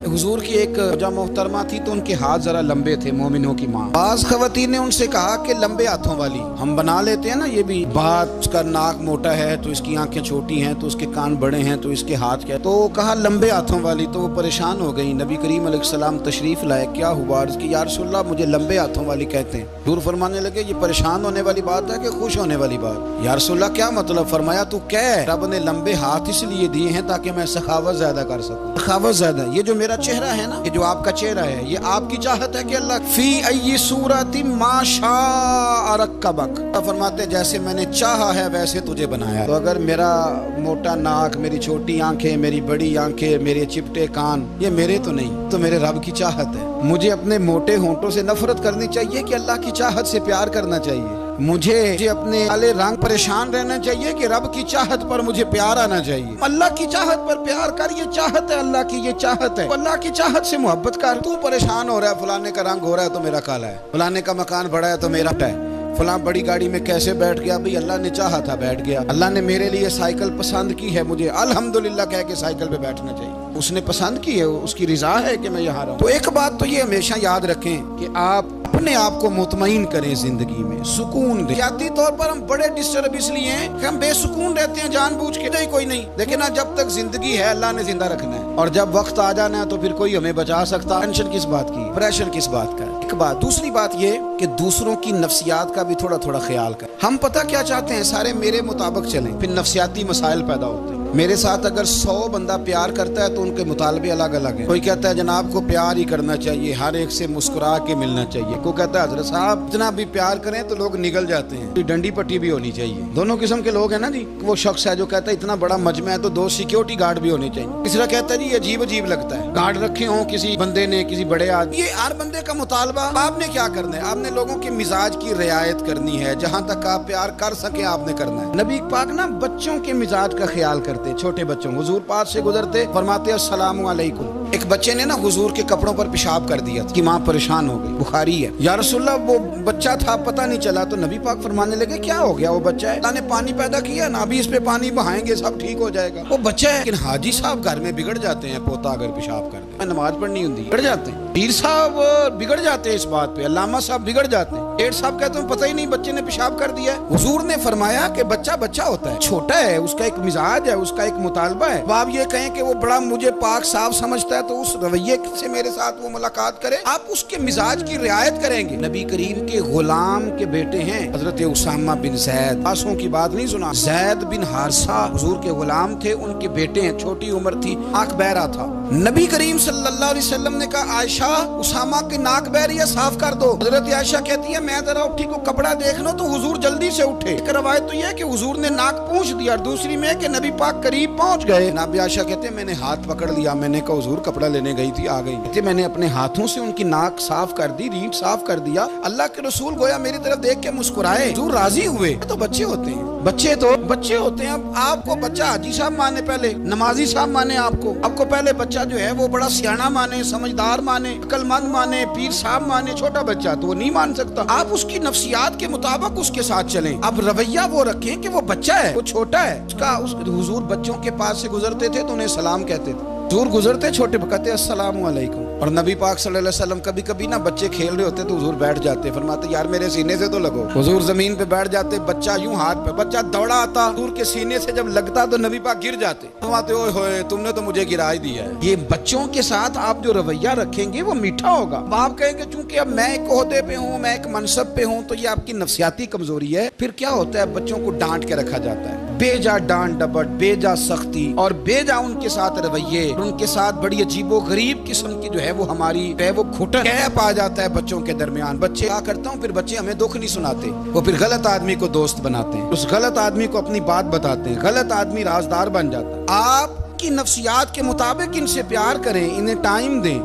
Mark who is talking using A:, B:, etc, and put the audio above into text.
A: हुजूर की एक जब मोहतरमा थी तो उनके हाथ जरा लंबे थे, मोमिनों की माँ। बाज खवातीन ने उनसे कहा कि लंबे हाथों वाली, हम बना लेते हैं ना ये भी, बात का नाक मोटा है तो इसकी आंखें छोटी हैं तो उसके कान बड़े हैं तो इसके हाथ क्या, तो कहा लंबे हाथों वाली। तो वो परेशान हो गई। नबी करीम अलैहिस्सलाम तशरीफ लाए, क्या हुआ? अर्ज़ की या रसूलल्लाह मुझे लंबे हाथों वाली कहते हैं। हुजूर फरमाने लगे ये परेशान होने वाली बात है कि खुश होने वाली बात? या रसूलल्लाह क्या मतलब? फरमाया तू कह रब ने लंबे हाथ इसलिए दिए हैं ताकि मैं सखावत ज्यादा कर सकूं। सखावत ज्यादा, ये जो मेरा चेहरा है ना, ये जो आपका चेहरा है, ये आपकी चाहत है कि अल्लाह फी अय्यि सूरति मा शाअ रक्कबक, फरमाते जैसे मैंने चाहा है वैसे तुझे बनाया। तो अगर मेरा मोटा नाक, मेरी छोटी आंखें, मेरी बड़ी आंखें, मेरे चिपटे कान, ये मेरे तो नहीं, तो मेरे रब की चाहत है। मुझे अपने मोटे होंठों से नफरत करनी चाहिए कि अल्लाह की चाहत से प्यार करना चाहिए? मुझे अपने काले रंग परेशान रहना चाहिए कि रब की चाहत पर मुझे प्यार आना चाहिए? अल्लाह की चाहत पर प्यार कर, ये चाहत है अल्लाह की, ये चाहत है। अल्लाह की चाहत से मोहब्बत कर। तू परेशान हो रहा है, फलाने का रंग हो रहा है तो मेरा काला है, फलाने का मकान बड़ा है तो मेरा है, फलां बड़ी गाड़ी में कैसे बैठ गया? भाई अल्लाह ने चाहा था बैठ गया। अल्लाह ने मेरे लिए साइकिल पसंद की है, मुझे अल्हम्दुलिल्लाह कह के साइकिल पे बैठना चाहिए। उसने पसंद की है, उसकी रिजा है कि मैं यहाँ रहूं। तो एक बात तो ये हमेशा याद रखें कि आप अपने आप को मुतमईन करें, जिंदगी में सुकून दें। जाती तौर पर हम बड़े डिस्टर्ब इसलिए हैं कि हम बेसुकून रहते हैं जानबूझ के, नहीं कोई नहीं। लेकिन ना, जब तक जिंदगी है अल्लाह ने जिंदा रखना है, और जब वक्त आ जाना है तो फिर कोई हमें बचा सकता। टेंशन किस बात की, प्रेशर किस बात का? एक बात। दूसरी बात ये कि दूसरों की नफ्सियात का भी थोड़ा थोड़ा ख्याल कर। हम पता क्या चाहते हैं, सारे मेरे मुताबिक चलें, फिर नफ्सियाती मसाइल पैदा होते हैं। मेरे साथ अगर 100 बंदा प्यार करता है तो उनके मुतालबे अलग अलग हैं। कोई कहता है जनाब को प्यार ही करना चाहिए, हर एक से मुस्कुरा के मिलना चाहिए। कोई कहता है हजरत साहब इतना भी प्यार करें तो लोग निगल जाते हैं, डंडी पट्टी भी होनी चाहिए। दोनों किस्म के लोग हैं ना जी। वो शख्स है जो कहता है इतना बड़ा मजमा है तो 2 सिक्योरिटी गार्ड भी होने चाहिए। तीसरा कहता है जी अजीब अजीब लगता है, गार्ड रखे हों किसी बंदे ने, किसी बड़े आदमी। ये हर बंदे का मुतालबा। आपने क्या करना है? आपने लोगों के मिजाज की रियायत करनी है। जहां तक आप प्यार कर सके आपने करना है। नबी पाक ना बच्चों के मिजाज का ख्याल करते, छोटे बच्चों। हुजूर पास से गुजरते, फरमाते अस्सलामु अलैकुम। एक बच्चे ने ना हुजूर के कपड़ों पर पेशाब कर दिया, कि माँ परेशान हो गई, बुखारी है। या रसूलल्लाह वो बच्चा था, पता नहीं चला। तो नबी पाक फरमाने लगे क्या हो गया? वो बच्चा है, अल्लाह ने पानी पैदा किया ना, अभी इस पे पानी बहाएंगे सब ठीक हो जाएगा। वो बच्चा है। लेकिन हाजी साहब घर में बिगड़ जाते हैं, पोता अगर पेशाब कर दे, नमाज पढ़नी होती है, बिगड़ जाते हैं। पीर साहब बिगड़ जाते हैं इस बात पे, अल्लामा साहब बिगड़ जाते हैं। सेठ साहब कहते हैं पता ही नहीं बच्चे ने पेशाब कर दिया। हुजूर ने फरमाया कि बच्चा बच्चा होता है, छोटा है, उसका एक मिजाज है, उसका एक मुतालबा है। आप ये कहें कि वो बड़ा मुझे पाक साफ समझता है तो उस रवैये से मेरे साथ वो मुलाकात करे, आप उसके मिजाज की रियायत करेंगे। नबी करीम के गुलाम के बेटे हैं हजरत उसामा बिन जैद, आंसुओं की बात नहीं सुना, जैद बिन हारिसा हुजूर के गुलाम थे, उनके बेटे हैं। छोटी उम्र थी, आंख बहरा था। नबी करीम सल्लल्लाहु अलैहि वसल्लम ने कहा आयशा उसामा की नाक बह रही है, साफ कर दो। हजरत आयशा कहती है मैं जरा उठी को कपड़ा देख लो, तो हुजूर जल्दी से उठे। एक रवायत तो यह है कि हुजूर ने नाक पूंछ दिया, दूसरी में कि नबी पाक करीब पहुंच गए। नबी आयशा कहते हैं मैंने हाथ पकड़ लिया, मैंने कहा हुजूर कपड़ा लेने गई थी, आ गई। कहते मैंने अपने हाथों से उनकी नाक साफ कर दी, रीढ़ साफ कर दिया। अल्लाह के रसूल गोया मेरी तरफ देख के मुस्कुराए, हुजूर राजी हुए। तो बच्चे होते हैं, बच्चे तो बच्चे होते हैं। अब आपको बच्चा हाजी साहब माने, पहले नमाजी साहब माने, आपको पहले बच्चा जो है वो बड़ा सियाना माने, समझदार माने, अक्लमंद माने, पीर साहब माने। छोटा बच्चा तो वो नहीं मान सकता। आप उसकी नफ्सियात के मुताबिक उसके साथ चलें। अब रवैया वो रखें कि वो बच्चा है, वो छोटा है। हुजूर बच्चों के पास से गुजरते थे तो उन्हें सलाम कहते थे। हुजूर गुजरते छोटे कहते अस्सलामु अलैकुम। और नबी पाक सल्लल्लाहु अलैहि वसल्लम कभी कभी ना बच्चे खेल रहे होते तो हुजूर बैठ जाते, फरमाते यार मेरे सीने से तो लगो। हुजूर जमीन पे बैठ जाते, बच्चा यूं हाथ पे, बच्चा दौड़ा आता, हुजूर के सीने से जब लगता तो नबी पाक गिर जाते, फरमाते ओए होए तुमने तो मुझे गिरा ही दिया है। ये बच्चों के साथ आप जो रवैया रखेंगे वो मीठा होगा। आप कहेंगे चूंकि अब मैं एक ओहदे पे हूँ, मैं एक मनसब पे हूँ, तो ये आपकी नफ्सियाती कमजोरी है। फिर क्या होता है, बच्चों को डांट के रखा जाता है, बेजा डांट डपट, बेजा सख्ती और बेजा उनके साथ रवैये, उनके साथ बड़ी अजीबो गरीब किस्म की जो है वो हमारी वो घुटन गैप आ जाता है बच्चों के दरमियान। बच्चे क्या करता हूँ, फिर बच्चे हमें दुख नहीं सुनाते, वो फिर गलत आदमी को दोस्त बनाते हैं, उस गलत आदमी को अपनी बात बताते हैं, गलत आदमी राजदार बन जाता है। आपकी नफ्सियात के मुताबिक इनसे प्यार करें, इन्हें टाइम दें।